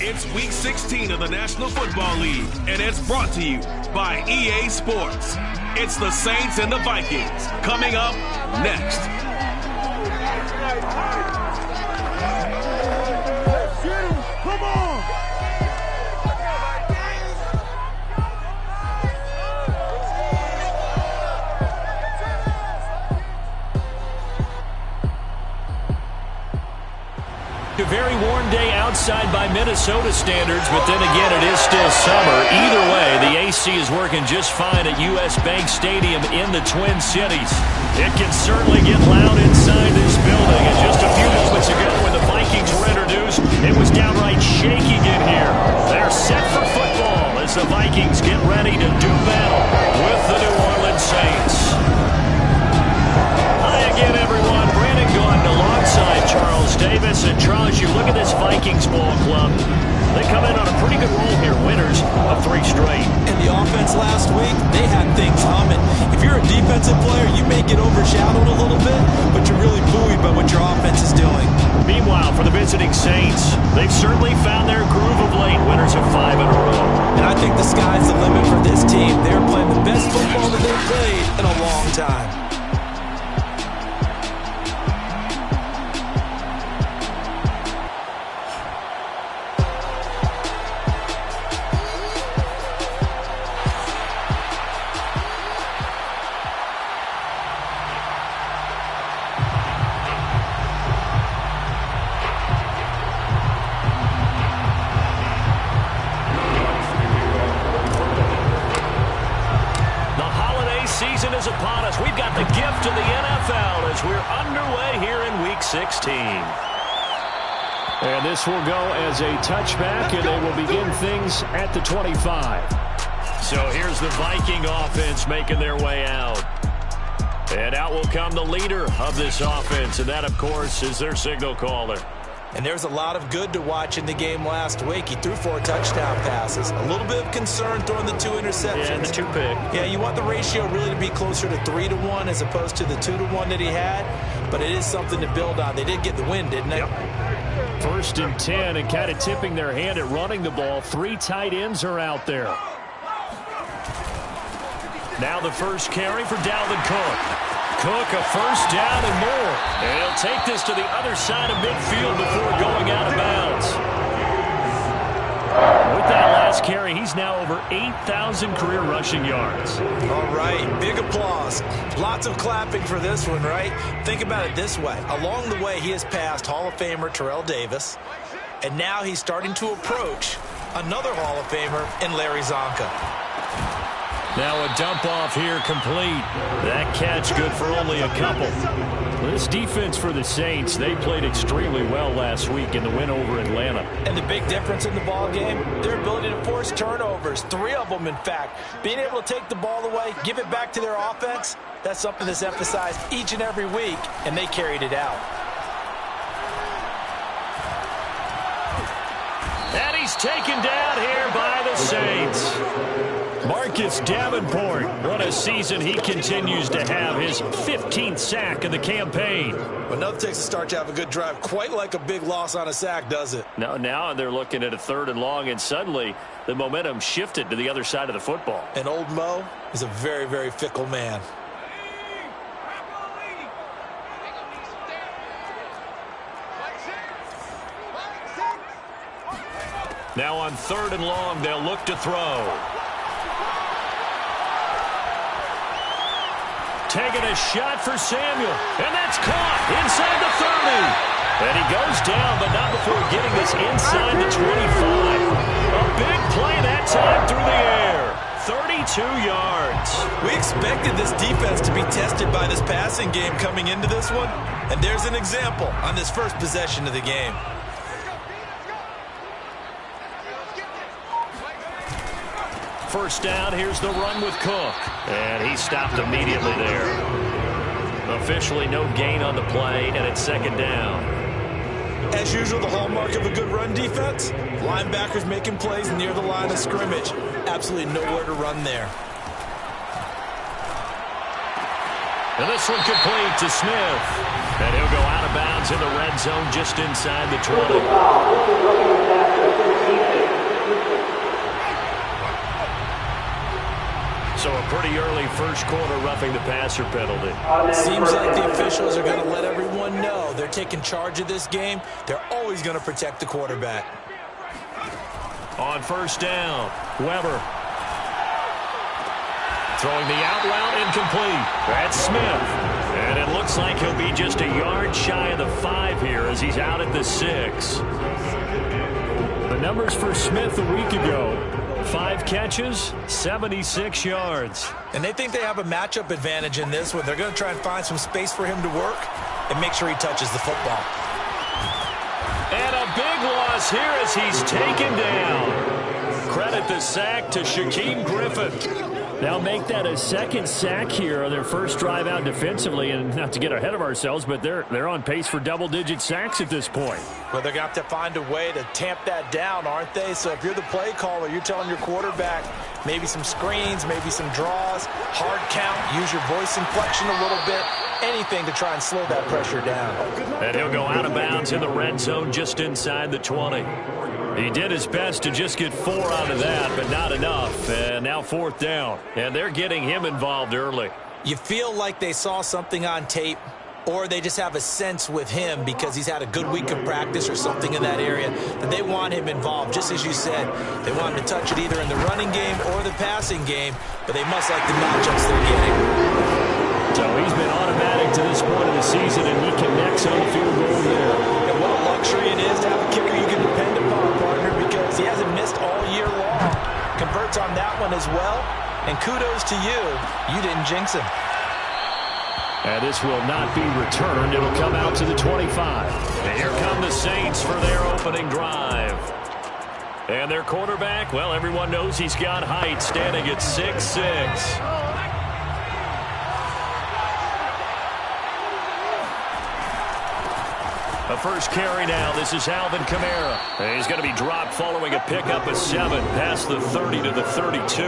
It's Week 16 of the National Football League, and it's brought to you by EA Sports. It's the Saints and the Vikings coming up next. Come on! A very warm day outside by Minnesota standards, but then again, it is still summer. Either way, the AC is working just fine at U.S. Bank Stadium in the Twin Cities. It can certainly get loud inside this building. And just a few moments ago when the Vikings were introduced, it was downright shaking in here. They're set for football as the Vikings get ready to do battle with the New Orleans Saints. Hi again, everyone. Brandon Gaudin alongside Charles Davis. And Charles, you look at this Vikings ball club. They come in on a pretty good roll here, winners of 3 straight. And the offense last week, they had things humming. If you're a defensive player, you may get overshadowed a little bit, but you're really buoyed by what your offense is doing. Meanwhile, for the visiting Saints, they've certainly found their groove of late, winners of 5 in a row. And I think the sky's the limit for this team. They're playing the best football that they've played in a long time. Season is upon us. We've got the gift of the NFL as we're underway here in Week 16. And this will go as a touchback, and they will begin things at the 25. So here's the Viking offense making their way out. And out will come the leader of this offense, and that, of course, is their signal caller. And there's a lot of good to watch in the game last week. He threw 4 touchdown passes. A little bit of concern throwing the 2 interceptions. Yeah, and the 2 pick. Yeah, you want the ratio really to be closer to 3-1 as opposed to the 2-1 that he had. But it is something to build on. They did get the win, didn't they? Yep. 1st and 10, and kind of tipping their hand at running the ball. 3 tight ends are out there. Now the first carry for Dalvin Cook. Cook, a first down and more. And he'll take this to the other side of midfield before going out of bounds. With that last carry, he's now over 8,000 career rushing yards. All right, big applause. Lots of clapping for this one, right? Think about it this way. Along the way, he has passed Hall of Famer Terrell Davis, and now he's starting to approach another Hall of Famer in Larry Zonka. Now a dump off here complete. That catch good for only a couple. This defense for the Saints, they played extremely well last week in the win over Atlanta. And the big difference in the ball game, their ability to force turnovers, 3 of them in fact. Being able to take the ball away, give it back to their offense, that's something that's emphasized each and every week, and they carried it out. And he's taken down here by the Saints. Marcus Davenport, what a season he continues to have, his 15th sack of the campaign. But nothing takes a start to have a good drive quite like a big loss on a sack, does it? Now they're looking at a 3rd and long, and suddenly the momentum shifted to the other side of the football. And old Mo is a very, very fickle man. Now on 3rd and long, they'll look to throw. Taking a shot for Samuel, and that's caught inside the 30. And he goes down, but not before getting this inside the 25. A big play that time through the air. 32 yards. We expected this defense to be tested by this passing game coming into this one, and there's an example on this first possession of the game. First down, here's the run with Cook. And he stopped immediately there. Officially no gain on the play, and it's 2nd down. As usual, the hallmark of a good run defense, linebackers making plays near the line of scrimmage. Absolutely nowhere to run there. And this one complete to Smith. And he'll go out of bounds in the red zone just inside the 20. So a pretty early first quarter roughing the passer penalty. Seems like the officials are going to let everyone know they're taking charge of this game. They're always going to protect the quarterback. On first down, Weber. Throwing the out route incomplete. That's Smith. And it looks like he'll be just a yard shy of the 5 here as he's out at the 6. The numbers for Smith a week ago. 5 catches, 76 yards. And they think they have a matchup advantage in this one. They're going to try and find some space for him to work and make sure he touches the football. And a big loss here as he's taken down. Credit the sack to Shaquem Griffin. They'll make that a second sack here on their first drive out defensively. And not to get ahead of ourselves, but they're on pace for double-digit sacks at this point. Well, they're going to have to find a way to tamp that down, aren't they? So if you're the play caller, you're telling your quarterback maybe some screens, maybe some draws, hard count, use your voice inflection a little bit, anything to try and slow that pressure down. And he'll go out of bounds in the red zone just inside the 20. He did his best to just get 4 out of that, but not enough. And now 4th down. And they're getting him involved early. You feel like they saw something on tape, or they just have a sense with him because he's had a good week of practice or something in that area that they want him involved. Just as you said, they want him to touch it either in the running game or the passing game, but they must like the matchups they're getting. So he's been automatic to this point of the season, and he connects on the field goal there. And what a luxury it is to have a kicker you can depend upon, partner, because he hasn't missed all year long. Converts on that one as well, and kudos to you. You didn't jinx him. And this will not be returned. It'll come out to the 25. And here come the Saints for their opening drive. And their quarterback, well, everyone knows he's got height, standing at 6'6". A first carry now. This is Alvin Kamara. And he's going to be dropped following a pickup of 7 past the 30 to the 32.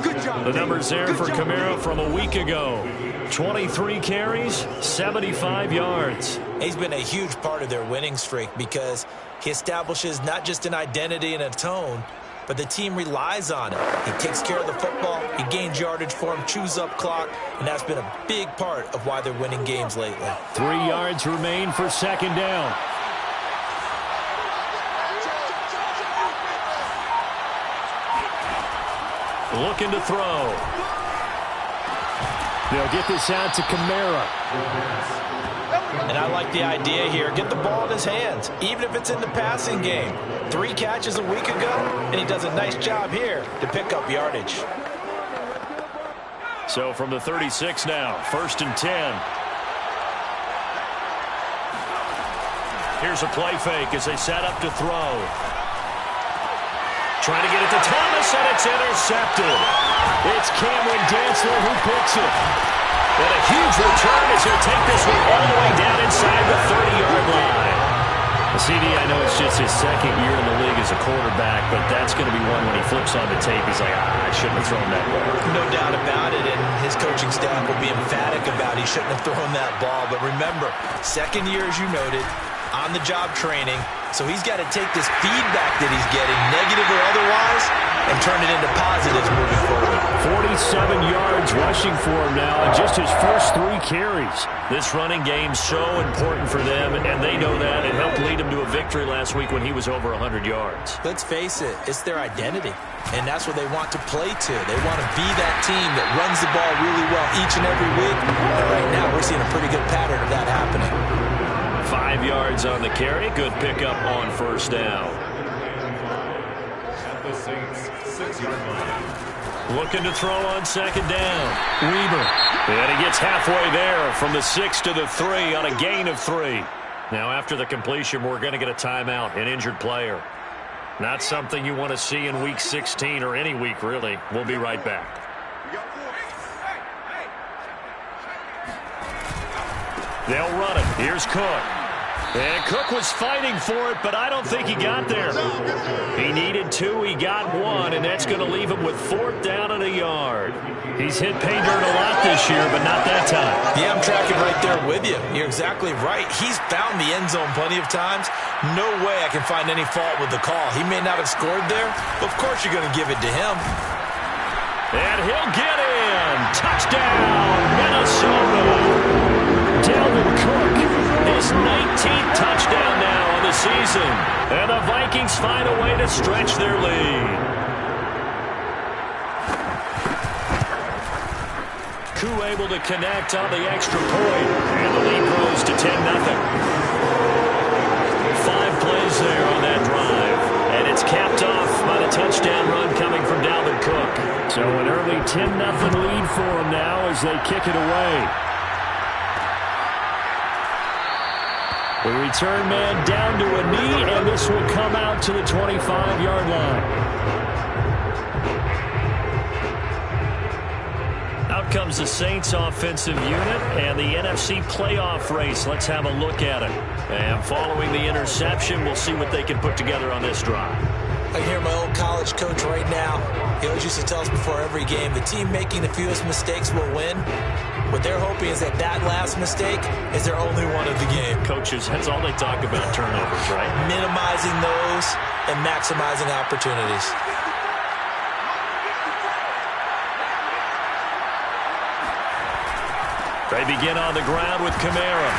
Good job. The numbers there for Kamara from a week ago. 23 carries, 75 yards. He's been a huge part of their winning streak because he establishes not just an identity and a tone, but the team relies on it. He takes care of the football, he gains yardage for him, chews up clock, and that's been a big part of why they're winning games lately. 3 yards remain for second down. Looking to throw. They'll get this out to Kamara. And I like the idea here. Get the ball in his hands, even if it's in the passing game. 3 catches a week ago, and he does a nice job here to pick up yardage. So from the 36 now, 1st and 10. Here's a play fake as they set up to throw. Trying to get it to Thomas, and it's intercepted. It's Cameron Dantzler who picks it. And a huge return as he'll take this one all the way down inside the 30-yard line. CD, I know it's just his second year in the league as a quarterback, but that's going to be one when he flips on the tape, he's like, I shouldn't have thrown that ball. No doubt about it, and his coaching staff will be emphatic about he shouldn't have thrown that ball. But remember, second year, as you noted, on-the-job training, so he's got to take this feedback that he's getting, negative or otherwise, and turn it into positives moving forward. 47 yards rushing for him now in just his first 3 carries. This running game's so important for them, and they know that. It helped lead them to a victory last week when he was over 100 yards. Let's face it, it's their identity, and that's what they want to play to. They want to be that team that runs the ball really well each and every week, and right now we're seeing a pretty good pattern of that happening. 5 yards on the carry. Good pickup on first down. Looking to throw on second down. Weber. And he gets halfway there from the 6 to the 3 on a gain of 3. Now after the completion, we're going to get a timeout, an injured player. Not something you want to see in week 16 or any week, really. We'll be right back. They'll run it. Here's Cook. And Cook was fighting for it, but I don't think he got there. He needed 2, he got 1, and that's going to leave him with 4th down and a yard. He's hit pay dirt a lot this year, but not that time. Yeah, I'm tracking right there with you. You're exactly right. He's found the end zone plenty of times. No way I can find any fault with the call. He may not have scored there, but of course you're going to give it to him. And he'll get in. Touchdown, Minnesota. Dalvin Cook, his 19th touchdown now on the season. And the Vikings find a way to stretch their lead. Koo able to connect on the extra point. And the lead grows to 10-0. 5 plays there on that drive. And it's capped off by the touchdown run coming from Dalvin Cook. So an early 10-0 lead for them now as they kick it away. The return man down to a knee, and this will come out to the 25-yard line. Out comes the Saints offensive unit and the NFC playoff race. Let's have a look at it. And following the interception, we'll see what they can put together on this drive. I can hear my old college coach right now. He always used to tell us before every game, the team making the fewest mistakes will win. What they're hoping is that last mistake is their only one of the game. Coaches, that's all they talk about, turnovers, right? Minimizing those and maximizing opportunities. They begin on the ground with Kamara.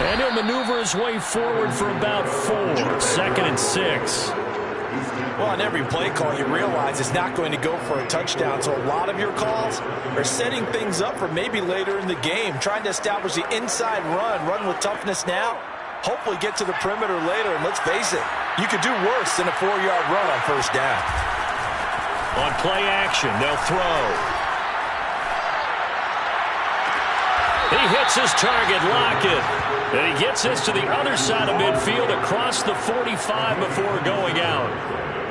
And he'll maneuver his way forward for about 4. 2nd and 6. Well, on every play call, you realize it's not going to go for a touchdown. So a lot of your calls are setting things up for maybe later in the game, trying to establish the inside run with toughness now, hopefully get to the perimeter later. And let's face it, you could do worse than a 4-yard run on 1st down. On play action, they'll throw. He hits his target, Lockett. And he gets this to the other side of midfield across the 45 before going out.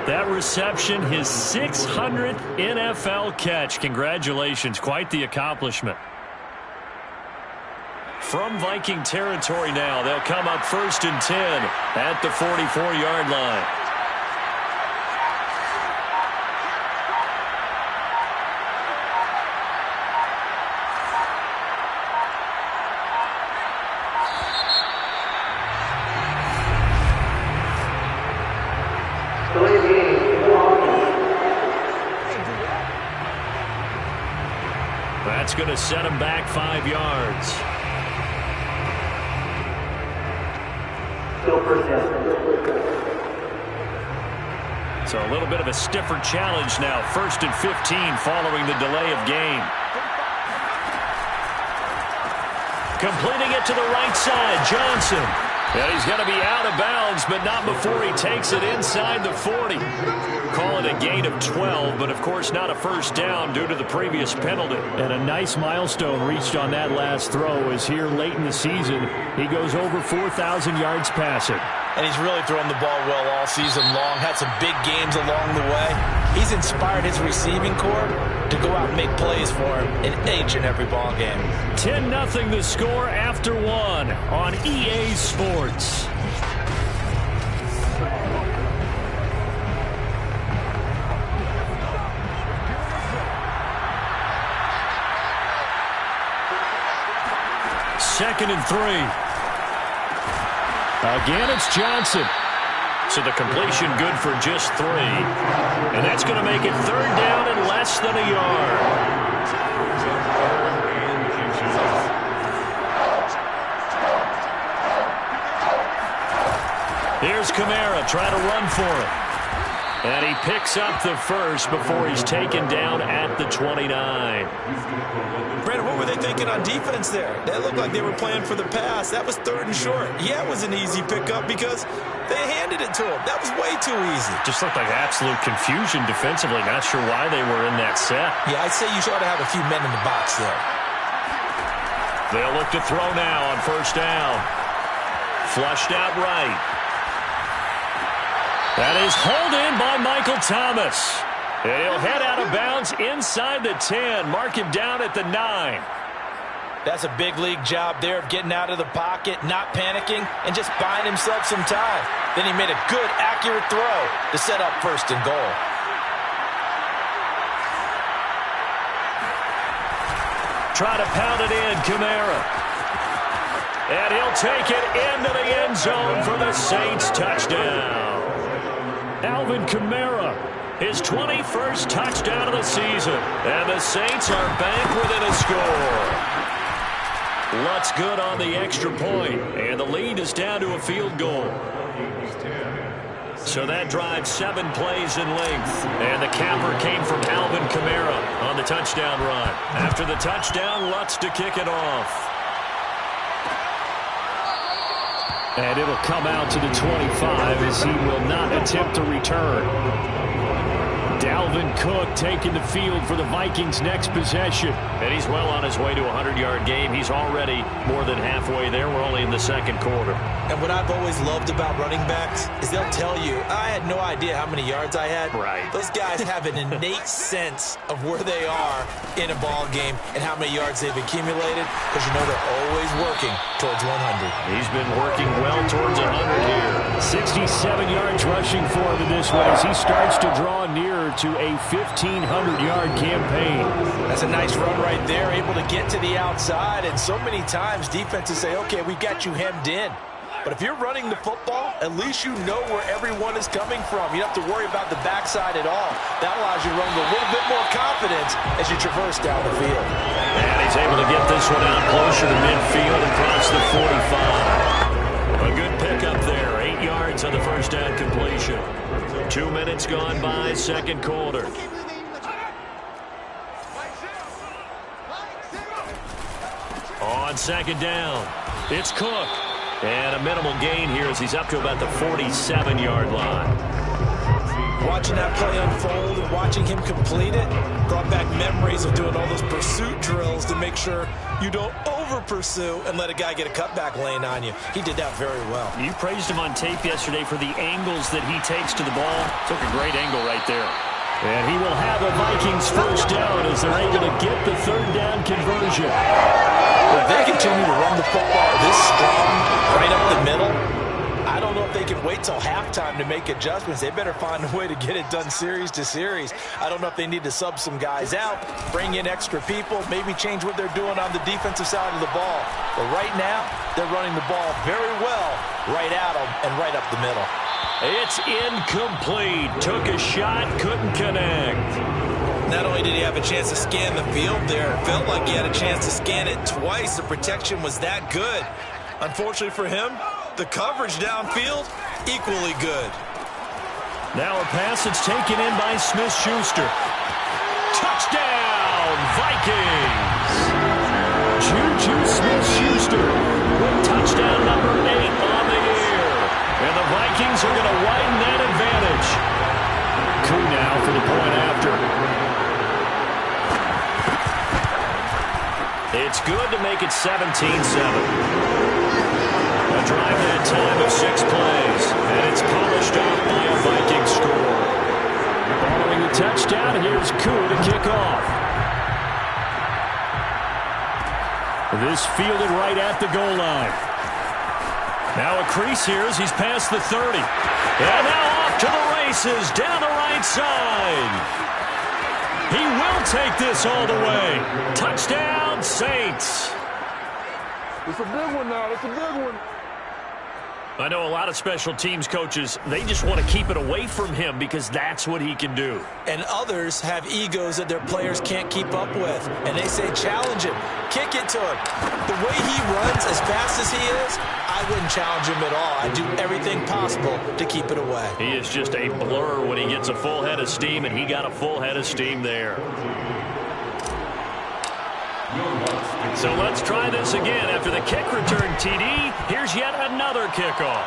That reception, his 600th NFL catch. Congratulations, quite the accomplishment. From Viking territory now, they'll come up 1st and 10 at the 44-yard line. That's going to set him back 5 yards. So a little bit of a stiffer challenge now. 1st and 15 following the delay of game. Completing it to the right side, Johnson. And he's going to be out of bounds, but not before he takes it inside the 40. Call it a gain of 12, but of course not a 1st down due to the previous penalty. And a nice milestone reached on that last throw as here late in the season, he goes over 4,000 yards passing. And he's really thrown the ball well all season long. Had some big games along the way. He's inspired his receiving corps to go out and make plays for him in each and every ball game. 10-0 the score after 1 on EA Sports. Second and 3. Again, it's Johnson. So the completion good for just 3. And that's going to make it 3rd down and less than a yard. Here's Kamara trying to run for it. And he picks up the 1st before he's taken down at the 29. Brandon, what were they thinking on defense there? That looked like they were playing for the pass. That was 3rd and short. Yeah, it was an easy pickup because they handed it to him. That was way too easy. Just looked like absolute confusion defensively. Not sure why they were in that set. Yeah, I'd say you ought to have a few men in the box there. They'll look to throw now on 1st down. Flushed out right. That is hauled in by Michael Thomas. And he'll head out of bounds inside the 10. Mark him down at the 9. That's a big league job there of getting out of the pocket, not panicking, and just buying himself some time. Then he made a good, accurate throw to set up 1st and goal. Try to pound it in, Kamara. And he'll take it into the end zone for the Saints touchdown. Alvin Kamara, his 21st touchdown of the season. And the Saints are back within a score. Lutz good on the extra point, and the lead is down to a field goal. So that drives 7 plays in length. And the capper came from Alvin Kamara on the touchdown run. After the touchdown, Lutz to kick it off. And it'll come out to the 25 as he will not attempt to return. Dalvin Cook taking the field for the Vikings' next possession. And he's well on his way to a 100-yard game. He's already more than halfway there. We're only in the 2nd quarter. And what I've always loved about running backs is they'll tell you, I had no idea how many yards I had. Right. Those guys have an innate sense of where they are in a ball game and how many yards they've accumulated, because you know they're always working towards 100. He's been working well towards 100 here. 67 yards rushing for him in this one as he starts to draw nearer to a 1,500-yard campaign. That's a nice run right there, able to get to the outside, and so many times defenses say, okay, we got you hemmed in. But if you're running the football, at least you know where everyone is coming from. You don't have to worry about the backside at all. That allows you to run with a little bit more confidence as you traverse down the field. And he's able to get this one out closer to midfield across the 45. A good pickup there. 8 yards on the first down completion. 2 minutes gone by, 2nd quarter. On 2nd down, it's Cook. And a minimal gain here as he's up to about the 47-yard line. Watching that play unfold and watching him complete it brought back memories of doing all those pursuit drills to make sure you don't over-pursue and let a guy get a cutback lane on you. He did that very well. You praised him on tape yesterday for the angles that he takes to the ball. Took a great angle right there. And he will have a Vikings 1st down as they're able to get the 3rd down conversion. If they continue to run the football this strong right up the middle, I don't know if they can wait till halftime to make adjustments. They better find a way to get it done series to series. I don't know if they need to sub some guys out, bring in extra people, maybe change what they're doing on the defensive side of the ball. But right now, they're running the ball very well right at them and right up the middle. It's incomplete. Took a shot, couldn't connect. Not only did he have a chance to scan the field there, it felt like he had a chance to scan it twice. The protection was that good. Unfortunately for him, the coverage downfield, equally good. Now a pass that's taken in by Smith-Schuster. Touchdown, Vikings! Juju Smith-Schuster with touchdown number 8 on the year. And the Vikings are going to widen that advantage. Koo now for the point after. It's good to make it 17-7. A drive that time of 6 plays, and it's polished off by a Viking score. Following the touchdown, here's Koo to kick off. This fielded right at the goal line. Now a crease here as he's past the 30. And now off to the races down the right side. He will take this all the way. Touchdown, Saints. It's a big one now. It's a big one. I know a lot of special teams coaches, they just want to keep it away from him because that's what he can do. And others have egos that their players can't keep up with. And they say, challenge him. Kick it to him. The way he runs as fast as he is, I wouldn't challenge him at all. I'd do everything possible to keep it away. He is just a blur when he gets a full head of steam, and he got a full head of steam there. So let's try this again. After the kick return TD, here's yet another kickoff.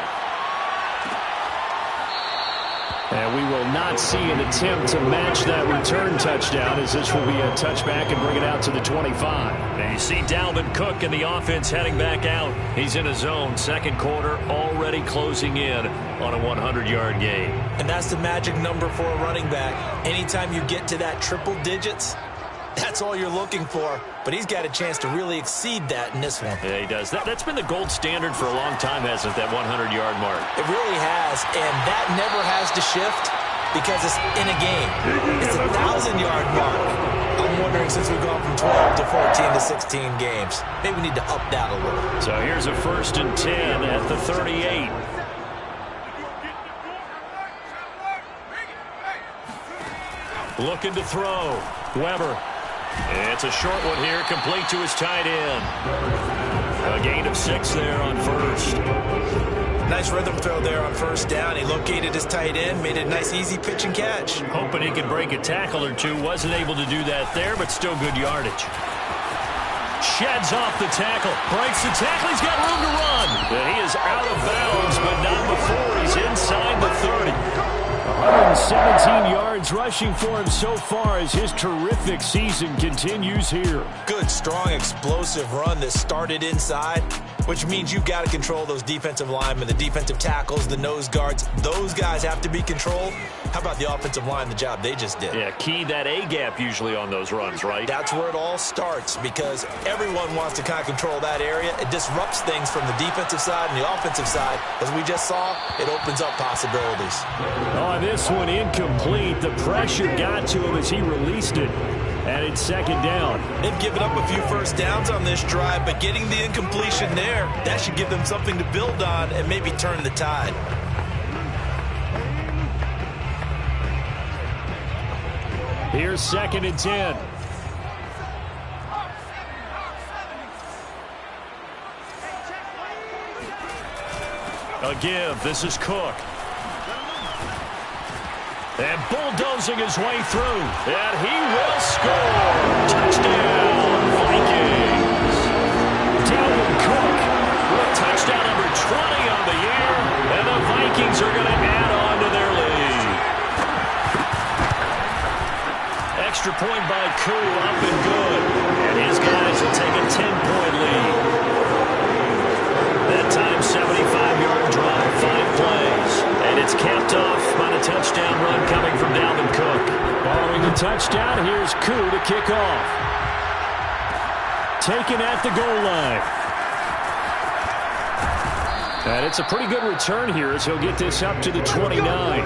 And we will not see an attempt to match that return touchdown, as this will be a touchback and bring it out to the 25. And you see Dalvin Cook and the offense heading back out. He's in his zone, 2nd quarter, already closing in on a 100-yard game. And that's the magic number for a running back. Anytime you get to that triple digits, That's all you're looking for, but he's got a chance to really exceed that in this one. Yeah, he does. That's been the gold standard for a long time, hasn't it, that 100-yard mark? It really has, and that never has to shift because it's in a game. It's a 1,000-yard mark. I'm wondering, since we've gone from 12 to 14 to 16 games, maybe we need to up that a little. So here's a 1st and 10 at the 38. Looking to throw. Weber. It's a short one here, complete to his tight end. A gain of 6 there on first. Nice rhythm throw there on 1st down. He located his tight end, made a nice easy pitch and catch. Hoping he could break a tackle or two. Wasn't able to do that there, but still good yardage. Sheds off the tackle. Breaks the tackle. He's got room to run. He is out of bounds, but not before he's inside the 30. 117 yards rushing for him so far as his terrific season continues here. Good, strong, explosive run that started inside, which means you've got to control those defensive linemen, the defensive tackles, the nose guards. Those guys have to be controlled. How about the offensive line, the job they just did? Yeah, key that A-gap usually on those runs, right? That's where it all starts because everyone wants to kind of control that area. It disrupts things from the defensive side and the offensive side. As we just saw, it opens up possibilities. Oh, this one incomplete. The pressure got to him as he released it. And it's 2nd down. They've given up a few 1st downs on this drive, but getting the incompletion there, that should give them something to build on and maybe turn the tide. Here's 2nd and 10. A give. This is Cook. And bulldozing his way through. And he will score. Touchdown, Vikings. Dalvin Cook with touchdown number 20 on the year. And the Vikings are going to add on to their lead. Extra point by Koo, up and good. And his guys will take a 10-point lead. That time, 75-yard drive, 5 plays. And it's capped off by the touchdown run coming from Dalvin Cook. Following the touchdown, here's Koo to kick off. Taken at the goal line. And it's a pretty good return here as he'll get this up to the 29.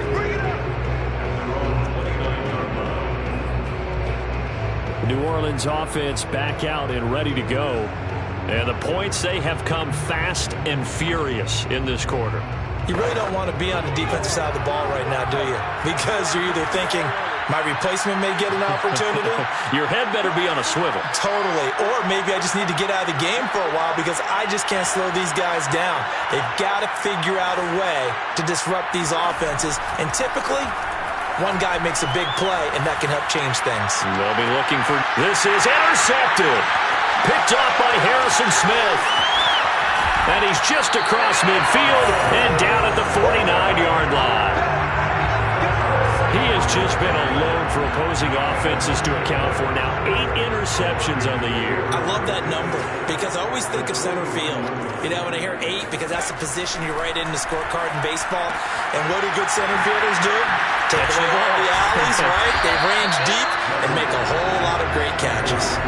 New Orleans offense back out and ready to go. And the points, they have come fast and furious in this quarter. You really don't want to be on the defensive side of the ball right now, do you? Because you're either thinking, my replacement may get an opportunity. Your head better be on a swivel. Totally. Or maybe I just need to get out of the game for a while because I just can't slow these guys down. They've got to figure out a way to disrupt these offenses. And typically, one guy makes a big play, and that can help change things. They'll be looking for... This is intercepted. Picked off by Harrison Smith. And he's just across midfield and down at the 49-yard line. He has just been alone for opposing offenses to account for now 8 interceptions on the year. I love that number because I always think of center field. You know, when I hear 8, because that's the position you write in the scorecard in baseball. And what do good center fielders do? Take away all the alleys, right? They range deep and make a whole lot of great catches.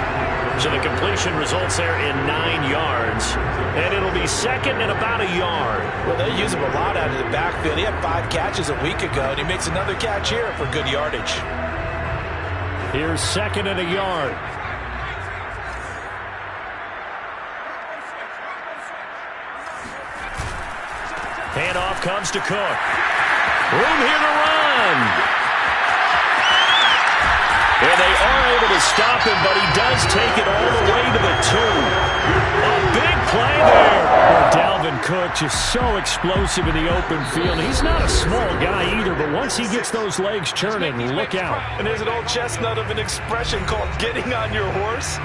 So the completion results there in 9 yards. And it'll be 2nd and about a yard. Well, they use him a lot out of the backfield. He had 5 catches a week ago, and he makes another catch here for good yardage. Here's 2nd and a yard. Handoff comes to Cook. Room here to run. And they are able to stop him, but he does take it all the way to the 2. A big play there. Well, Dalvin Cook just so explosive in the open field. He's not a small guy either, but once he gets those legs churning, look out. And there's an old chestnut of an expression called getting on your horse.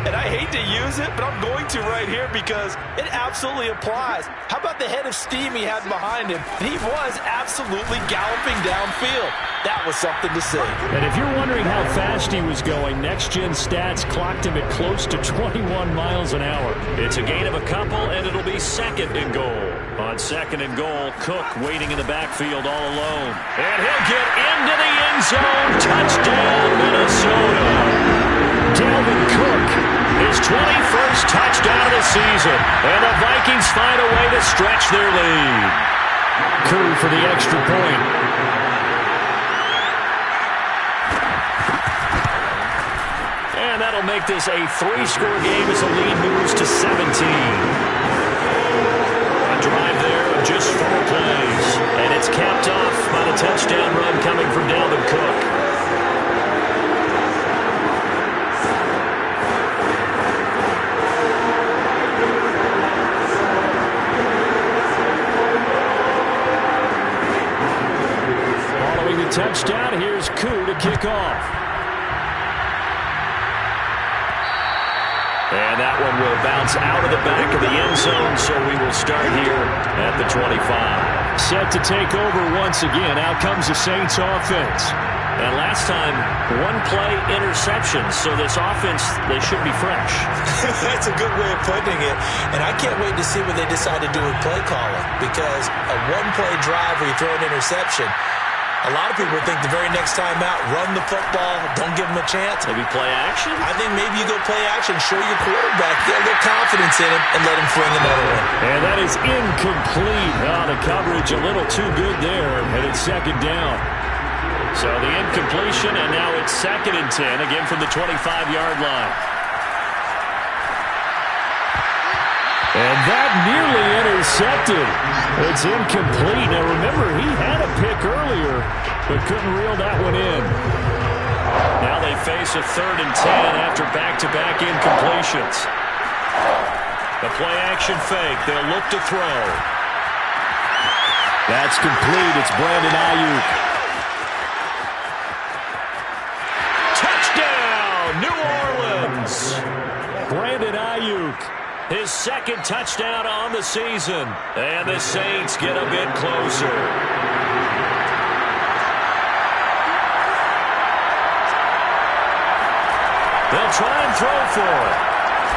And I hate to use it, but I'm going to right here because it absolutely applies. How about the head of steam he had behind him? And he was absolutely galloping downfield. That was something to see. And if you're wondering how fast he was going, Next Gen Stats clocked him at close to 21 miles an hour. It's a gain of a couple, and it'll be 2nd and goal. On 2nd and goal, Cook waiting in the backfield all alone. And he'll get into the end zone. Touchdown, Minnesota. Dalvin Cook, his 21st touchdown of the season. And the Vikings find a way to stretch their lead. Koo for the extra point. And that'll make this a 3-score game as the lead moves to 17. A drive there of just 4 plays. And it's capped off by the touchdown run coming from Dalvin Cook. Following the touchdown, here's Koo to kick off. And that one will bounce out of the back of the end zone, so we will start here at the 25. Set to take over once again. Out comes the Saints offense. And last time, 1-play interception, so this offense, they should be fresh. That's a good way of putting it. And I can't wait to see what they decide to do with play calling, because a 1-play drive where you throw an interception, a lot of people think the very next time out, run the football, don't give them a chance. Maybe play action? I think maybe you go play action, show your quarterback, get a little confidence in him, and let him fling another one. And that is incomplete. Oh, the coverage a little too good there, and it's second down. So the incompletion, and now it's 2nd and 10, again from the 25-yard line. And that nearly intercepted. It's incomplete. Now, remember, he had a pick earlier, but couldn't reel that one in. Now they face a 3rd and 10 after back-to-back incompletions. The play-action fake. They'll look to throw. That's complete. It's Brandon Ayuk. Touchdown, New Orleans. Brandon Ayuk. His 2nd touchdown on the season. And the Saints get a bit closer. They'll try and throw for it.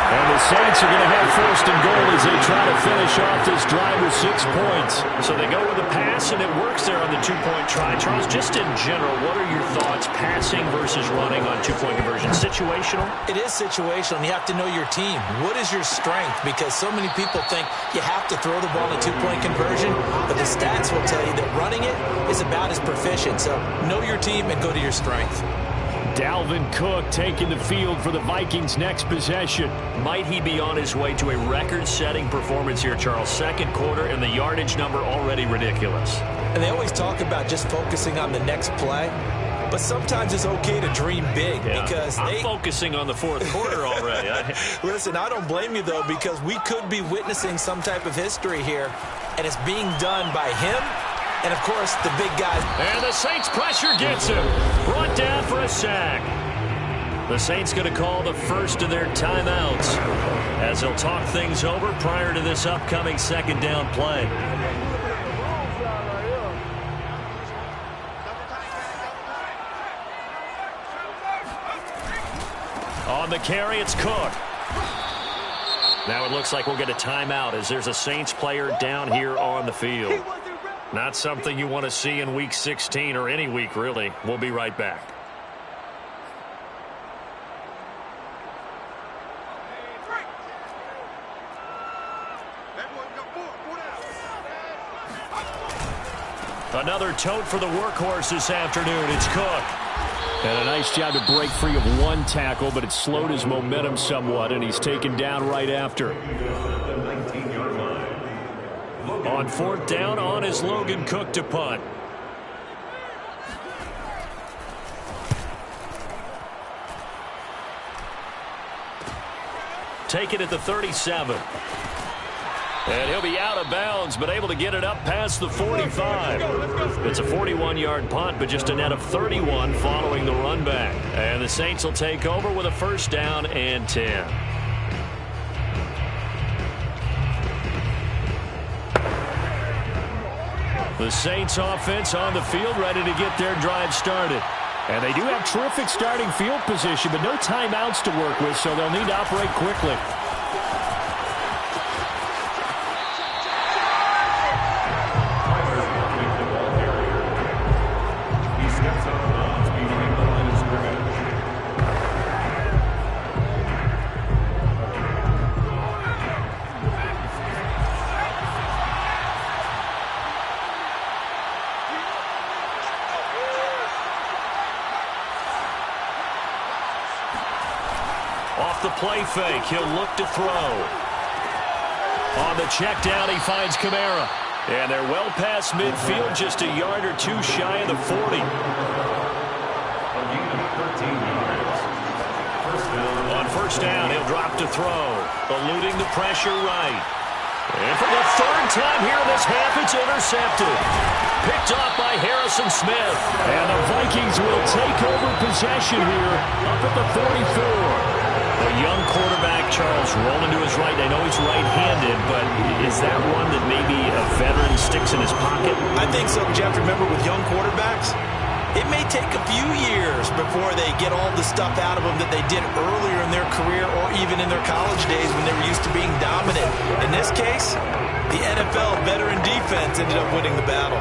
And the Saints are going to have 1st and goal as they try to finish off this drive with 6 points. So they go with a pass, and it works there on the 2-point try. Charles, just in general, what are your thoughts, passing versus running on 2-point conversion? Situational? It is situational, and you have to know your team. What is your strength? Because so many people think you have to throw the ball in a 2-point conversion, but the stats will tell you that running it is about as proficient. So know your team and go to your strength. Dalvin Cook taking the field for the Vikings' next possession. Might he be on his way to a record-setting performance here, Charles? 2nd quarter, and the yardage number already ridiculous. And they always talk about just focusing on the next play, but sometimes it's okay to dream big, because I'm focusing on the 4th quarter already. Listen, I don't blame you, though, because we could be witnessing some type of history here, and it's being done by him and, of course, the big guys. And the Saints pressure gets him. Brought down for a sack. The Saints going to call the first of their timeouts as they'll talk things over prior to this upcoming 2nd down play. On the carry, it's Cook. Now it looks like we'll get a timeout as there's a Saints player down here on the field. Not something you want to see in Week 16 or any week, really. We'll be right back. Another tote for the workhorse this afternoon. It's Cook. And a nice job to break free of 1 tackle, but it slowed his momentum somewhat, and he's taken down right after. On 4th down, on is Logan Cook to punt. Take it at the 37. And he'll be out of bounds, but able to get it up past the 45. It's a 41-yard punt, but just a net of 31 following the run back. And the Saints will take over with a 1st down and 10. The Saints offense on the field, ready to get their drive started. And they do have terrific starting field position, but no timeouts to work with, so they'll need to operate quickly. play fake. He'll look to throw. On the check down, he finds Kamara. And they're well past midfield, just a yard or two shy of the 40. On first down, he'll drop to throw. Eluding the pressure right. And for the third time here in this half, it's intercepted. Picked off by Harrison Smith. And the Vikings will take over possession here up at the 44. A young quarterback, Charles, rolling to his right. I know he's right-handed, but is that one that maybe a veteran sticks in his pocket? I think so, Jeff. Remember, with young quarterbacks, it may take a few years before they get all the stuff out of them that they did earlier in their career or even in their college days when they were used to being dominant. In this case, the NFL veteran defense ended up winning the battle.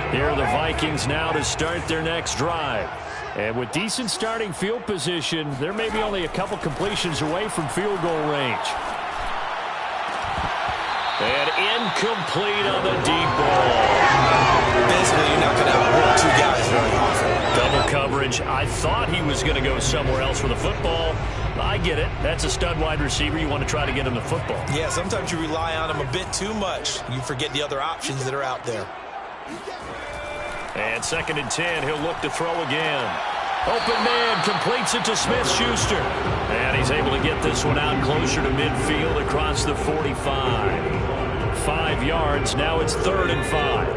Here are the Vikings now to start their next drive. And with decent starting field position, they're maybe only a couple completions away from field goal range. And incomplete on the deep ball. Basically, you're not going to outwork two guys very often. Double coverage. I thought he was going to go somewhere else for the football. I get it. That's a stud wide receiver. You want to try to get him the football. Yeah, sometimes you rely on him a bit too much. You forget the other options that are out there. And 2nd and 10, he'll look to throw again. Open man completes it to Smith-Schuster. And he's able to get this one out closer to midfield across the 45. 5 yards, now it's 3rd and 5.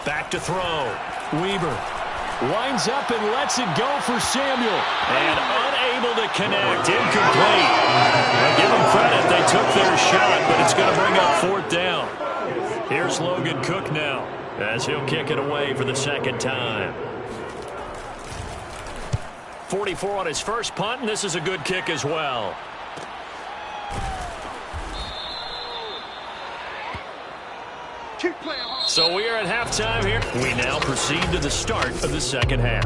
Back to throw. Weaver winds up and lets it go for Samuel. And unable to connect. Incomplete. Well, give them credit. They took their shot, but it's going to bring up 4th down. Here's Logan Cook now as he'll kick it away for the 2nd time. 44 on his first punt, and this is a good kick as well. So we are at halftime here. We now proceed to the start of the 2nd half.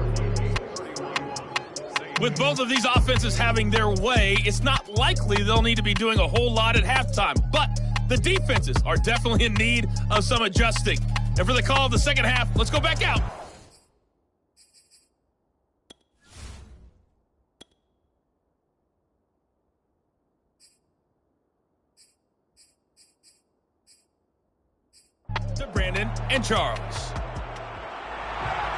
With both of these offenses having their way, it's not likely they'll need to be doing a whole lot at halftime. But the defenses are definitely in need of some adjusting. And for the call of the 2nd half, let's go back out. To Brandon and Charles.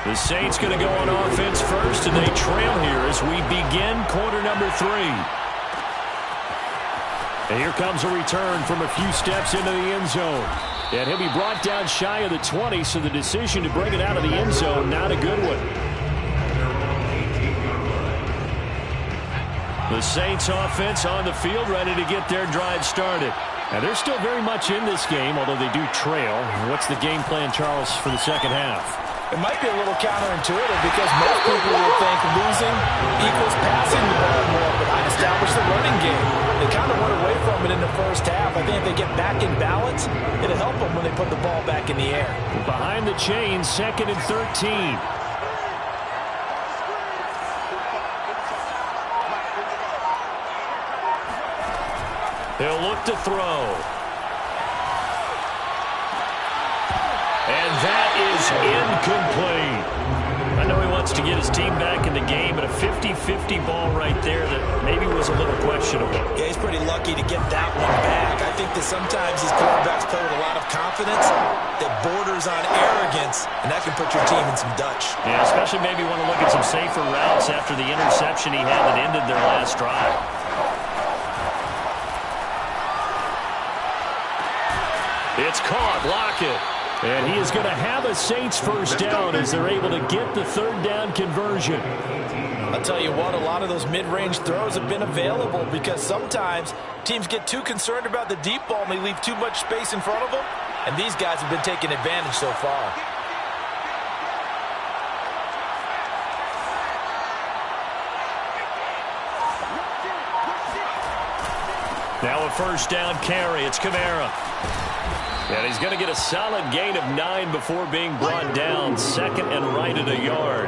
The Saints going to go on offense first, and they trail here as we begin quarter number 3. And here comes a return from a few steps into the end zone. And he'll be brought down shy of the 20, so the decision to bring it out of the end zone, not a good one. The Saints offense on the field, ready to get their drive started. And they're still very much in this game, although they do trail. What's the game plan, Charles, for the 2nd half? It might be a little counterintuitive because most people will think losing equals passing the ball more, but I established the running game. They kind of went away from it in the first half. I think if they get back in balance, it'll help them when they put the ball back in the air. Behind the chains, 2nd and 13. He'll look to throw. And that is incomplete. I know he wants to get his team back in the game, but a 50-50 ball right there that maybe was a little questionable. Yeah, he's pretty lucky to get that one back. I think that sometimes these quarterbacks play with a lot of confidence that borders on arrogance, and that can put your team in some Dutch. Yeah, especially maybe want to look at some safer routes after the interception he had that ended their last drive. It's caught. Lockett. And he is going to have a Saints first down as they're able to get the 3rd down conversion. I'll tell you what, a lot of those mid-range throws have been available because sometimes teams get too concerned about the deep ball and they leave too much space in front of them. And these guys have been taking advantage so far. Now a first down carry. It's Kamara. And he's going to get a solid gain of 9 before being brought down. 2nd and right at a yard.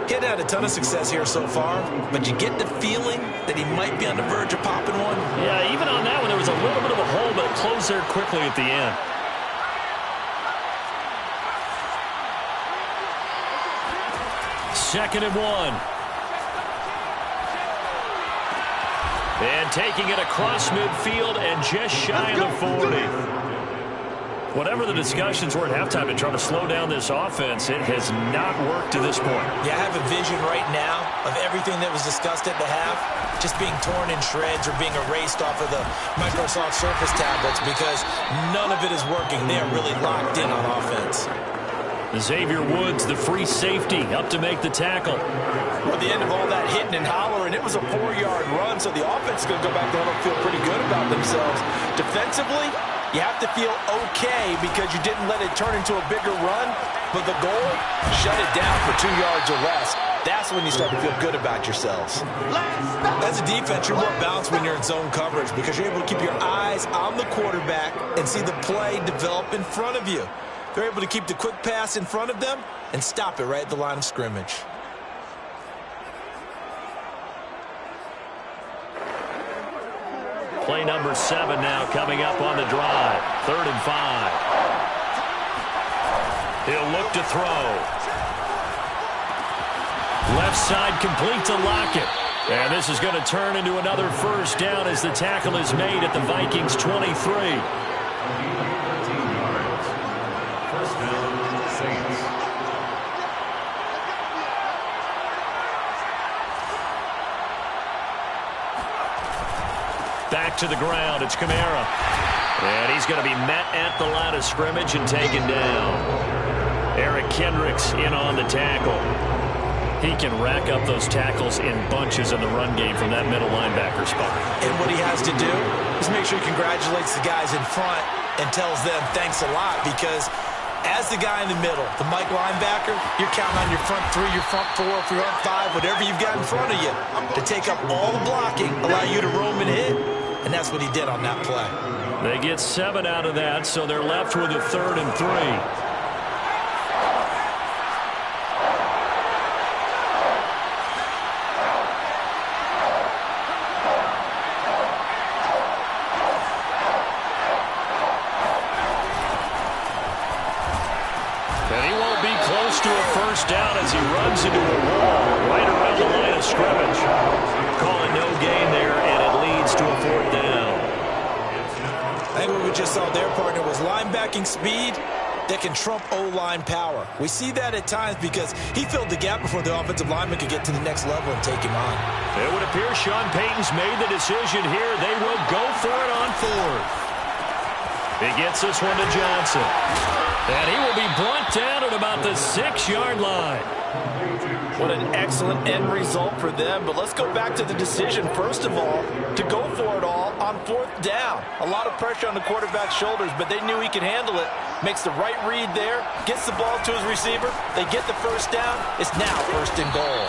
He hadn't had a ton of success here so far, but you get the feeling that he might be on the verge of popping one. Yeah, even on that one, there was a little bit of a hole, but it closed there quickly at the end. 2nd and 1. And taking it across midfield and just shy of the 40. Whatever the discussions were at halftime to try to slow down this offense, it has not worked to this point. Yeah, I have a vision right now of everything that was discussed at the half just being torn in shreds or being erased off of the Microsoft Surface tablets because none of it is working. They are really locked in on offense. Xavier Woods, the free safety, up to make the tackle. At the end of all that hitting and hollering, it was a 4-yard run, so the offense is going to go back there and feel pretty good about themselves. Defensively, you have to feel okay because you didn't let it turn into a bigger run, but the goal, shut it down for 2 yards or less. That's when you start to feel good about yourselves. As a defense, you're more balanced when you're in zone coverage because you're able to keep your eyes on the quarterback and see the play develop in front of you. They're able to keep the quick pass in front of them and stop it right at the line of scrimmage. Play number 7 now coming up on the drive. 3rd and 5. He'll look to throw. Left side complete to Lockett. And this is going to turn into another first down as the tackle is made at the Vikings 23. Back to the ground, it's Kamara. And he's going to be met at the line of scrimmage and taken down. Eric Kendricks in on the tackle. He can rack up those tackles in bunches in the run game from that middle linebacker spot. And what he has to do is make sure he congratulates the guys in front and tells them thanks a lot because as the guy in the middle, the Mike linebacker, you're counting on your front 3, your front 4, your front 5, whatever you've got in front of you to take up all the blocking, allow you to roam and hit. And that's what he did on that play. They get 7 out of that, so they're left with a 3rd and 3. And he won't be close to a first down as he runs into a wall right around the line of scrimmage. Calling no gain there, and it leads to a 4th down. I think what we just saw there, partner, was linebacking speed that can trump O-line power. We see that at times because he filled the gap before the offensive lineman could get to the next level and take him on. It would appear Sean Payton's made the decision here. They will go for it on 4th. He gets this one to Johnson. And he will be brought down at about the 6-yard line. What an excellent end result for them. But let's go back to the decision, first of all, to go for it all on 4th down. A lot of pressure on the quarterback's shoulders, but they knew he could handle it. Makes the right read there, gets the ball to his receiver. They get the first down. It's now 1st and goal.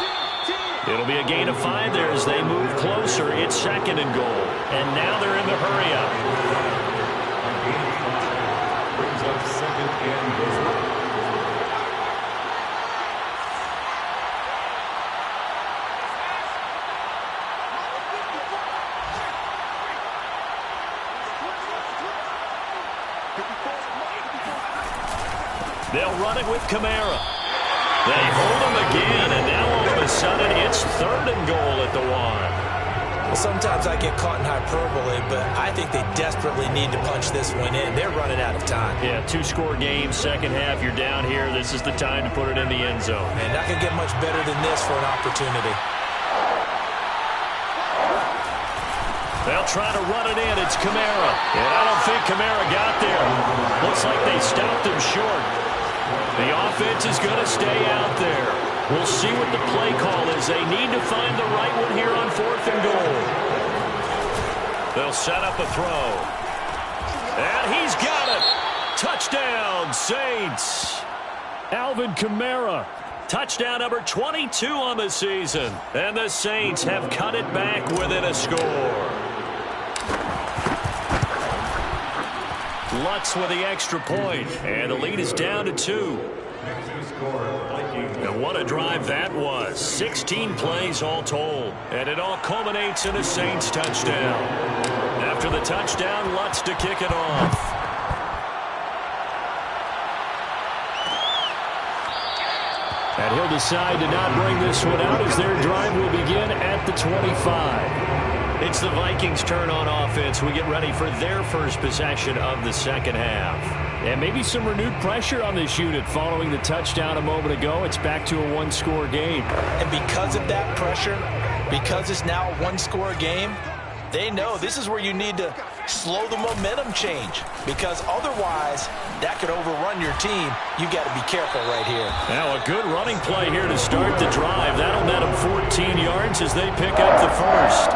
It'll be a gain of 5 there as they move closer. It's 2nd and goal. And now they're in the hurry-up. Brings up 2nd and goal. They'll run it with Kamara. They hold him again, and now all of a sudden it's 3rd and goal at the 1. Well, sometimes I get caught in hyperbole, but I think they desperately need to punch this one in. They're running out of time. Yeah, 2-score game, second half, you're down here. This is the time to put it in the end zone. And not going to get much better than this for an opportunity. They'll try to run it in. It's Kamara. And I don't think Kamara got there. Looks like they stopped him short. The offense is going to stay out there. We'll see what the play call is. They need to find the right one here on 4th and goal. They'll set up a throw. And he's got it. Touchdown, Saints. Alvin Kamara. Touchdown number 22 on the season. And the Saints have cut it back within a score. Lutz with the extra point, and the lead is down to 2. And what a drive that was. 16 plays all told, and it all culminates in a Saints touchdown. After the touchdown, Lutz to kick it off. And And he'll decide to not bring this one out as their drive will begin at the 25. It's the Vikings' turn on offense. We get ready for their first possession of the second half. And maybe some renewed pressure on this unit following the touchdown a moment ago. It's back to a one-score game. And because of that pressure, because it's now a one-score game, they know this is where you need to slow the momentum change, because otherwise that could overrun your team. You got to be careful right here. Now a good running play here to start the drive. That'll net them 14 yards as they pick up the first.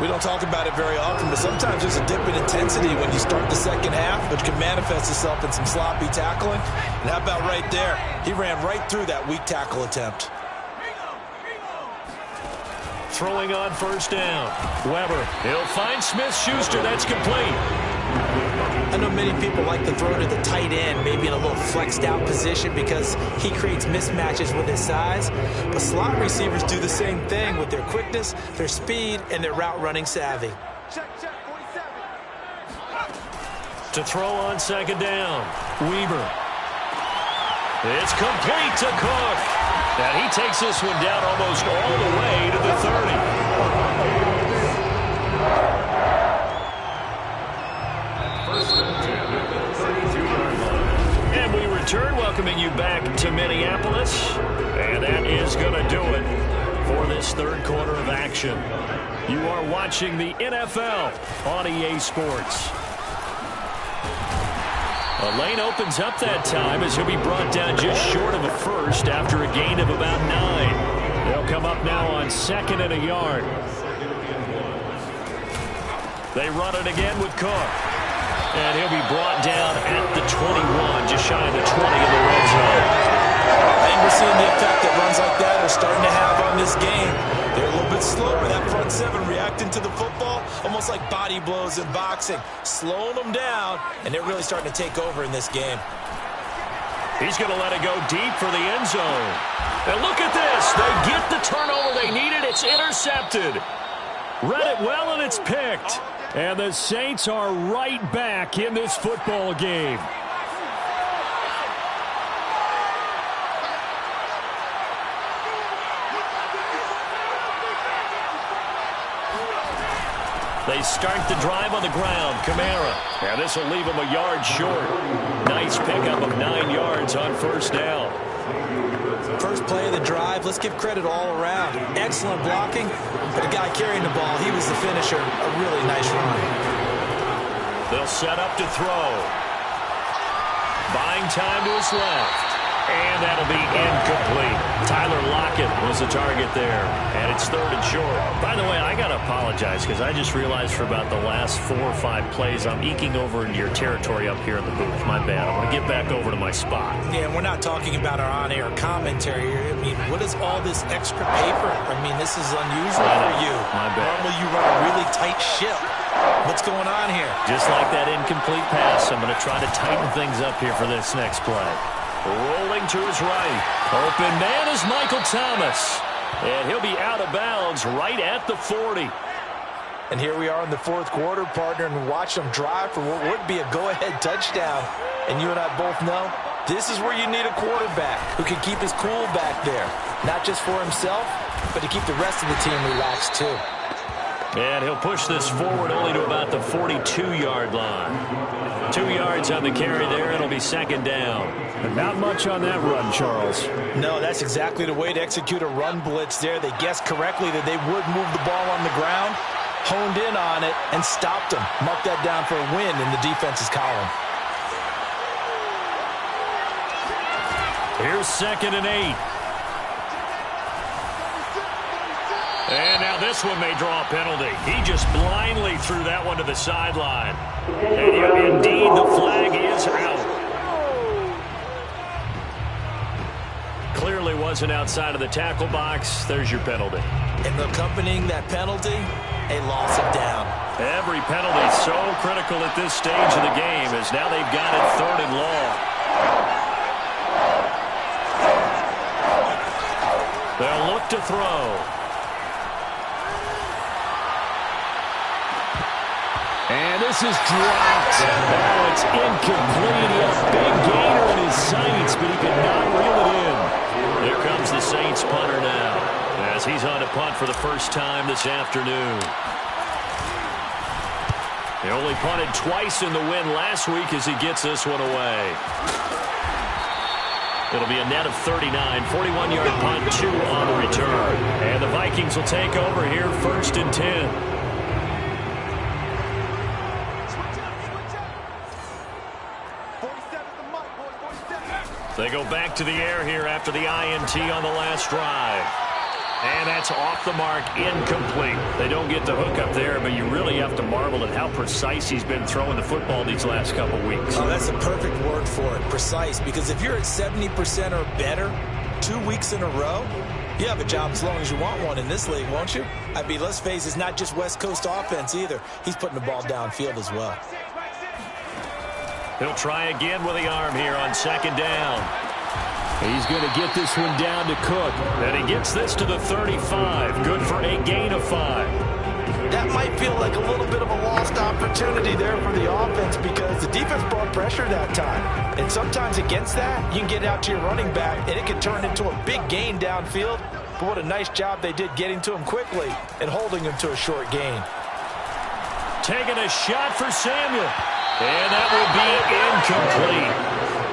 We don't talk about it very often, but sometimes there's a dip in intensity when you start the second half, which can manifest itself in some sloppy tackling. And how about right there? He ran right through that weak tackle attempt. Throwing on first down. Weber. He'll find Smith-Schuster. That's complete. I know many people like to throw to the tight end, maybe in a little flexed out position because he creates mismatches with his size. But slot receivers do the same thing with their quickness, their speed, and their route running savvy. To throw on second down. Weber. It's complete to Cook. And he takes this one down almost all the way to the 30. And we return, welcoming you back to Minneapolis. And that is going to do it for this third quarter of action. You are watching the NFL on EA Sports. A lane opens up that time as he'll be brought down just short of a first after a gain of about 9. They'll come up now on second and a yard. They run it again with Cook. And he'll be brought down at the 21, just shy of the 20 in the red zone. I think we're seeing the effect that runs like that are starting to have on this game. They're a little bit slower, that front seven reacting to the football, almost like body blows in boxing, slowing them down, and they're really starting to take over in this game. He's going to let it go deep for the end zone. And look at this. They get the turnover they needed. It's intercepted. Read it well, and it's picked. And the Saints are right back in this football game. They start the drive on the ground. Kamara. And this will leave him a yard short. Nice pickup of 9 yards on first down. First play of the drive, let's give credit all around. Excellent blocking, but the guy carrying the ball, he was the finisher. A really nice run. They'll set up to throw. Buying time to his left. And that'll be incomplete. Tyler Lockett was the target there. And it's third and short. By the way, I got to apologize because I just realized for about the last 4 or 5 plays, I'm eking over into your territory up here in the booth. My bad. I want to get back over to my spot. Yeah, and we're not talking about our on-air commentary here. I mean, what is all this extra paper? I mean, this is unusual for you. My bad. Normally you run a really tight ship. What's going on here? Just like that incomplete pass, I'm going to try to tighten things up here for this next play. Rolling to his right. Open man is Michael Thomas. And he'll be out of bounds right at the 40. And here we are in the fourth quarter, partner, and watch them drive for what would be a go-ahead touchdown. And you and I both know this is where you need a quarterback who can keep his cool back there. Not just for himself, but to keep the rest of the team relaxed too. And he'll push this forward only to about the 42-yard line. 2 yards on the carry there. It'll be second down. And not much on that run, Charles. No, that's exactly the way to execute a run blitz there. They guessed correctly that they would move the ball on the ground, honed in on it, and stopped them. Mark that down for a win in the defense's column. Here's second and 8. And now this one may draw a penalty. He just blindly threw that one to the sideline. And indeed, the flag is out. Clearly wasn't outside of the tackle box. There's your penalty. And accompanying that penalty, a loss of down. Every penalty so critical at this stage of the game as now they've got it third and long. They'll look to throw. And this is dropped. Oh, it's incomplete. He had a big gainer in his sights, but he could not reel it in. Here comes the Saints punter now, as he's on to punt for the first time this afternoon. He only punted twice in the win last week as he gets this one away. It'll be a net of 39, 41-yard punt, 2 on the return. And the Vikings will take over here, 1st and 10. They go back to the air here after the INT on the last drive. And that's off the mark, incomplete. They don't get the hook up there, but you really have to marvel at how precise he's been throwing the football these last couple weeks. Oh, that's a perfect word for it, precise, because if you're at 70% or better 2 weeks in a row, you have a job as long as you want one in this league, won't you? I mean, let's face it, it's not just West Coast offense either. He's putting the ball downfield as well. He'll try again with the arm here on 2nd down. He's going to get this one down to Cook. And he gets this to the 35. Good for a gain of 5. That might feel like a little bit of a lost opportunity there for the offense because the defense brought pressure that time. And sometimes against that, you can get out to your running back, and it can turn into a big gain downfield. But what a nice job they did getting to him quickly and holding him to a short gain. Taking a shot for Samuel. And that will be incomplete.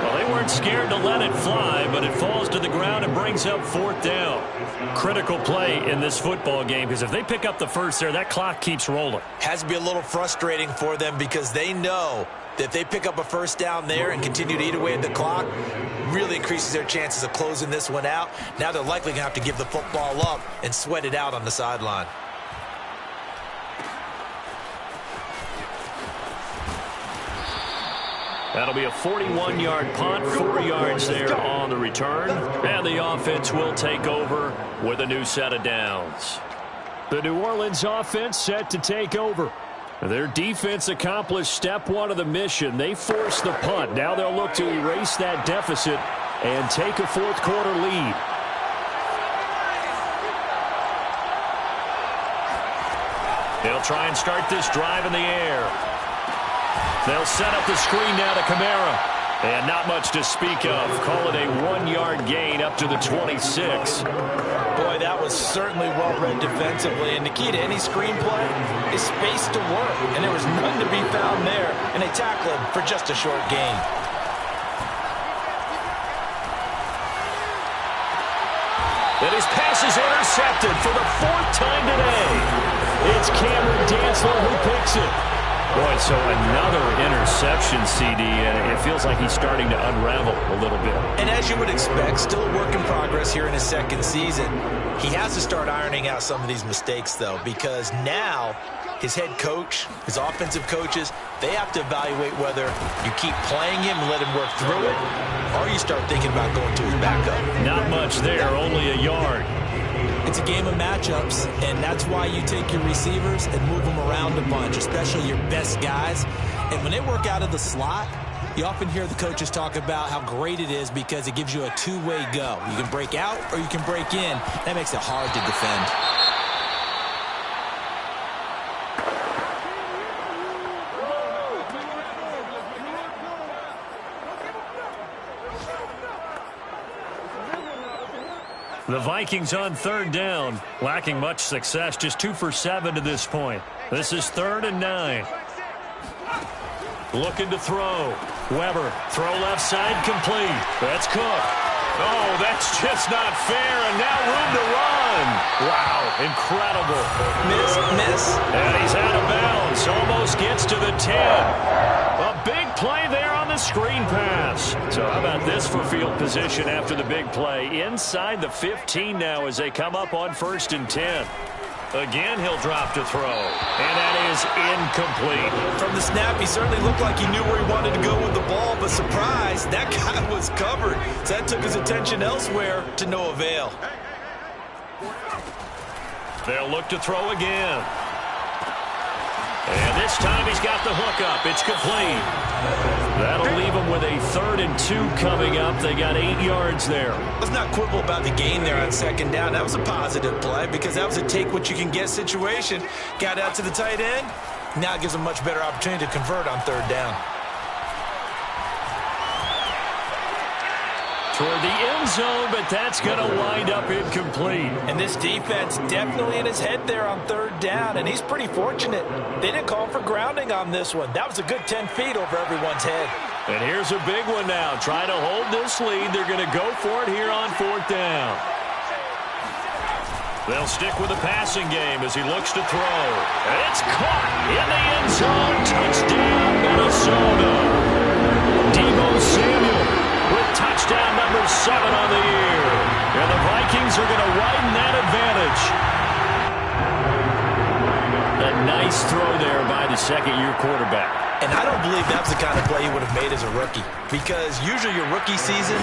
Well, they weren't scared to let it fly, but it falls to the ground and brings up 4th down. Critical play in this football game, because if they pick up the first there, that clock keeps rolling. Has to be a little frustrating for them because they know that if they pick up a 1st down there and continue to eat away at the clock, really increases their chances of closing this one out. Now they're likely going to have to give the football up and sweat it out on the sideline. That'll be a 41-yard punt, 4 yards there on the return. And the offense will take over with a new set of downs. The New Orleans offense set to take over. Their defense accomplished step 1 of the mission. They forced the punt. Now they'll look to erase that deficit and take a 4th quarter lead. They'll try and start this drive in the air. They'll set up the screen now to Kamara. And not much to speak of. Call it a 1-yard gain up to the 26. Boy, that was certainly well-read defensively. And the key to any screen play is space to work. And there was none to be found there. And they tackle him for just a short gain. And his pass is intercepted for the 4th time today. It's Cameron Dantzler who picks it. Boy, so another interception, CD, and it feels like he's starting to unravel a little bit. And as you would expect, still a work in progress here in his 2nd season. He has to start ironing out some of these mistakes, though, because now his head coach, his offensive coaches, they have to evaluate whether you keep playing him and let him work through it, or you start thinking about going to his backup. Not much there, only a yard. It's a game of matchups, and that's why you take your receivers and move them around a bunch, especially your best guys. And when they work out of the slot, you often hear the coaches talk about how great it is because it gives you a two-way go. You can break out or you can break in. That makes it hard to defend. The Vikings on 3rd down, lacking much success, just 2 for 7 to this point. This is 3rd and 9. Looking to throw. Weber, throw left side, complete. That's Cook. Oh, that's just not fair, and now room to run. Wow, incredible. Miss. And he's out of bounds, almost gets to the 10. A big play there on the screen pass. So how about this for field position after the big play? Inside the 15 now as they come up on 1st and 10. Again, he'll drop to throw. And that is incomplete. From the snap, he certainly looked like he knew where he wanted to go with the ball, but surprise, that guy was covered. So that took his attention elsewhere to no avail. They'll look to throw again. And this time he's got the hook up. It's complete. That'll leave him with a 3rd and 2 coming up. They got 8 yards there. Let's not quibble about the gain there on 2nd down. That was a positive play because that was a take-what-you-can-get situation. Got out to the tight end. Now it gives him a much better opportunity to convert on 3rd down. toward the end zone, but that's going to wind up incomplete. And this defense definitely in his head there on third down, and he's pretty fortunate. They didn't call for grounding on this one. That was a good 10 feet over everyone's head. And here's a big one now. Trying to hold this lead. They're going to go for it here on fourth down. They'll stick with the passing game as he looks to throw. And it's caught in the end zone. Touchdown, Minnesota. Deebo Samuel with touchdown number 7 on the year. And the Vikings are going to widen that advantage. A nice throw there by the second-year quarterback. And I don't believe that's the kind of play he would have made as a rookie, because usually your rookie season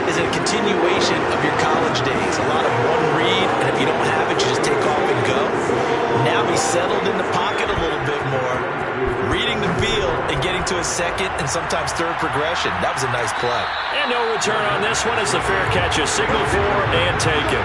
is a continuation of your college days. A lot of one read, and if you don't have it, you just take off and go. Now he's settled in the pocket a little bit more, reading the field and getting to a second and sometimes third progression. That was a nice play. And no return on this one as the fair catch is signaled for and taken.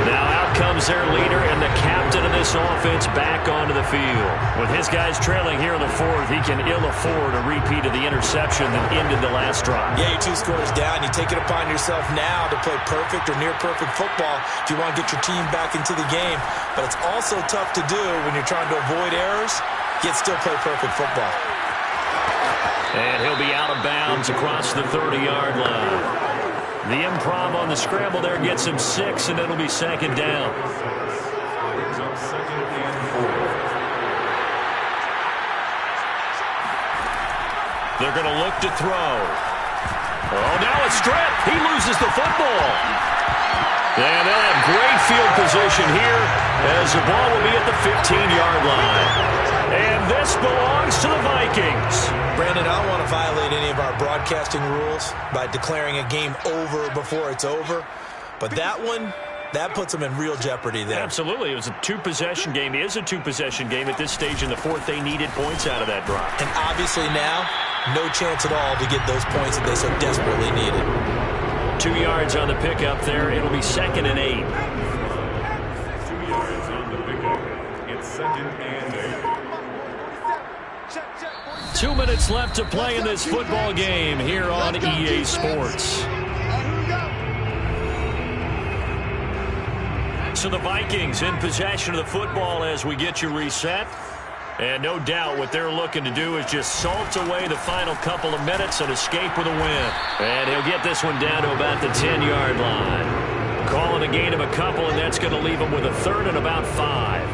Now out comes their leader and the captain of this offense back onto the field. With his guys trailing here in the fourth, he can ill afford a repeat of the interception that ended the last drive. Yeah, you're 2 scores down. You take it upon yourself now to play perfect or near-perfect football if you want to get your team back into the game. But it's also tough to do when you're trying to avoid errors, yet still play perfect football. And he'll be out of bounds across the 30-yard line. The improv on the scramble there gets him 6, and it'll be second down. They're going to look to throw. Oh, now a strip. He loses the football. And they'll have great field position here as the ball will be at the 15-yard line. And this belongs to the Vikings. Brandon, I don't want to violate any of our broadcasting rules by declaring a game over before it's over. But that one, that puts them in real jeopardy there. Absolutely. It was a 2-possession game. It is a 2-possession game at this stage in the fourth. They needed points out of that drive. And obviously now, no chance at all to get those points that they so desperately needed. 2 yards on the pickup there. It'll be 2nd and 8. 2 yards on the pickup. It's 2nd and 8. 2 minutes left to play in this football game here on EA Sports. So the Vikings in possession of the football as we get you reset. And no doubt what they're looking to do is just salt away the final couple of minutes and escape with a win. And he'll get this one down to about the 10-yard line. Calling a gain of a couple, and that's going to leave him with a 3rd and about 5.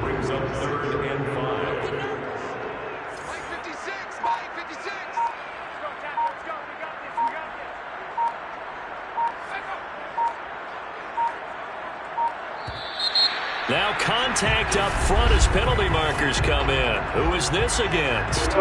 Brings up 3rd and 5. Now contact up front as penalty markers come in. Who is this against?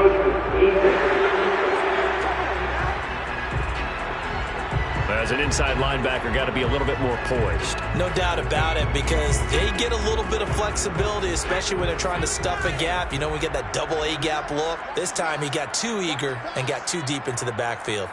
As an inside linebacker, got to be a little bit more poised. No doubt about it, because they get a little bit of flexibility, especially when they're trying to stuff a gap. You know, we get that double A gap look. This time he got too eager and got too deep into the backfield.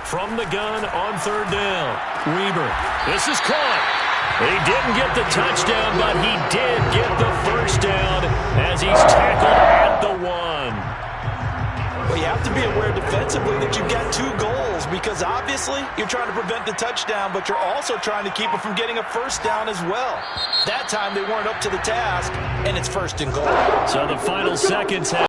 From the gun on 3rd down. Weber. This is caught. He didn't get the touchdown, but he did get the first down as he's tackled at the 1. Well, you have to be aware defensively that you've got 2 goals, because obviously you're trying to prevent the touchdown, but you're also trying to keep it from getting a first down as well. That time they weren't up to the task, and it's 1st and goal. So the final seconds have